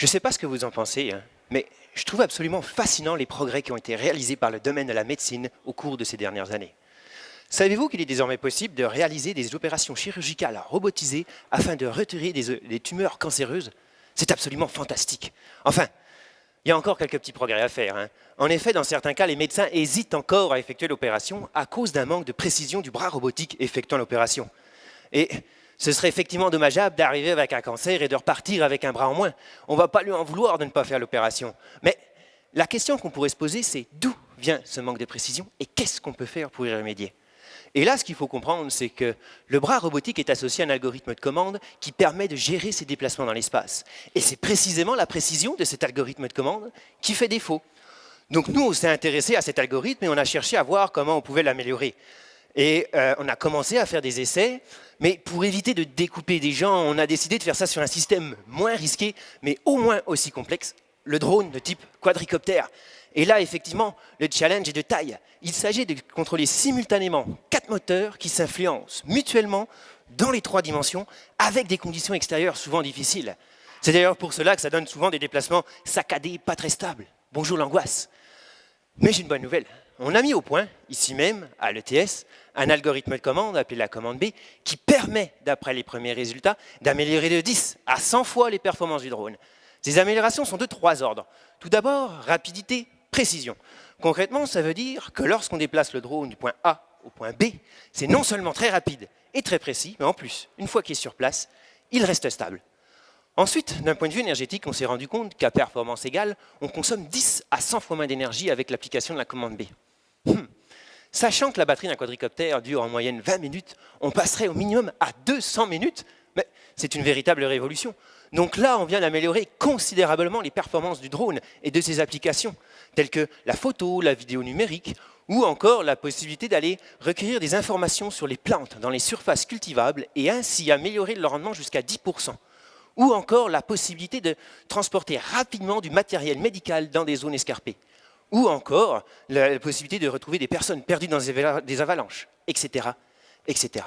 Je ne sais pas ce que vous en pensez, mais je trouve absolument fascinant les progrès qui ont été réalisés par le domaine de la médecine au cours de ces dernières années. Savez-vous qu'il est désormais possible de réaliser des opérations chirurgicales robotisées afin de retirer des tumeurs cancéreuses? C'est absolument fantastique. Enfin, il y a encore quelques petits progrès à faire. En effet, dans certains cas, les médecins hésitent encore à effectuer l'opération à cause d'un manque de précision du bras robotique effectuant l'opération. Et ce serait effectivement dommageable d'arriver avec un cancer et de repartir avec un bras en moins. On ne va pas lui en vouloir de ne pas faire l'opération. Mais la question qu'on pourrait se poser, c'est d'où vient ce manque de précision et qu'est-ce qu'on peut faire pour y remédier? Et là, ce qu'il faut comprendre, c'est que le bras robotique est associé à un algorithme de commande qui permet de gérer ses déplacements dans l'espace. Et c'est précisément la précision de cet algorithme de commande qui fait défaut. Donc nous, on s'est intéressé à cet algorithme et on a cherché à voir comment on pouvait l'améliorer. Et on a commencé à faire des essais, mais pour éviter de découper des gens, on a décidé de faire ça sur un système moins risqué, mais au moins aussi complexe, le drone de type quadricoptère. Et là, effectivement, le challenge est de taille. Il s'agit de contrôler simultanément 4 moteurs qui s'influencent mutuellement dans les 3 dimensions avec des conditions extérieures souvent difficiles. C'est d'ailleurs pour cela que ça donne souvent des déplacements saccadés, pas très stables. Bonjour l'angoisse. Mais j'ai une bonne nouvelle. On a mis au point, ici même, à l'ETS, un algorithme de commande appelé la commande B qui permet, d'après les premiers résultats, d'améliorer de 10 à 100 fois les performances du drone. Ces améliorations sont de 3 ordres. Tout d'abord, rapidité, précision. Concrètement, ça veut dire que lorsqu'on déplace le drone du point A au point B, c'est non seulement très rapide et très précis, mais en plus, une fois qu'il est sur place, il reste stable. Ensuite, d'un point de vue énergétique, on s'est rendu compte qu'à performance égale, on consomme 10 à 100 fois moins d'énergie avec l'application de la commande B. Sachant que la batterie d'un quadricoptère dure en moyenne 20 minutes, on passerait au minimum à 200 minutes, mais c'est une véritable révolution. Donc là, on vient d'améliorer considérablement les performances du drone et de ses applications, telles que la photo, la vidéo numérique, ou encore la possibilité d'aller recueillir des informations sur les plantes dans les surfaces cultivables et ainsi améliorer le rendement jusqu'à 10%. Ou encore la possibilité de transporter rapidement du matériel médical dans des zones escarpées. Ou encore la possibilité de retrouver des personnes perdues dans des avalanches, etc., etc.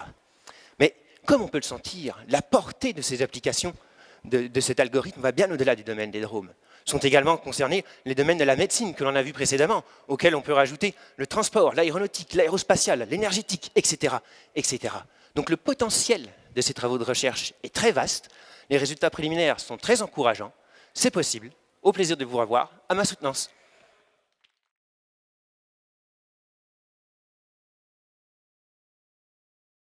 Mais comme on peut le sentir, la portée de ces applications de cet algorithme va bien au-delà du domaine des drones. Sont également concernés les domaines de la médecine que l'on a vu précédemment, auxquels on peut rajouter le transport, l'aéronautique, l'aérospatial, l'énergétique, etc., etc. Donc le potentiel de ces travaux de recherche est très vaste, les résultats préliminaires sont très encourageants, c'est possible, au plaisir de vous revoir, à ma soutenance.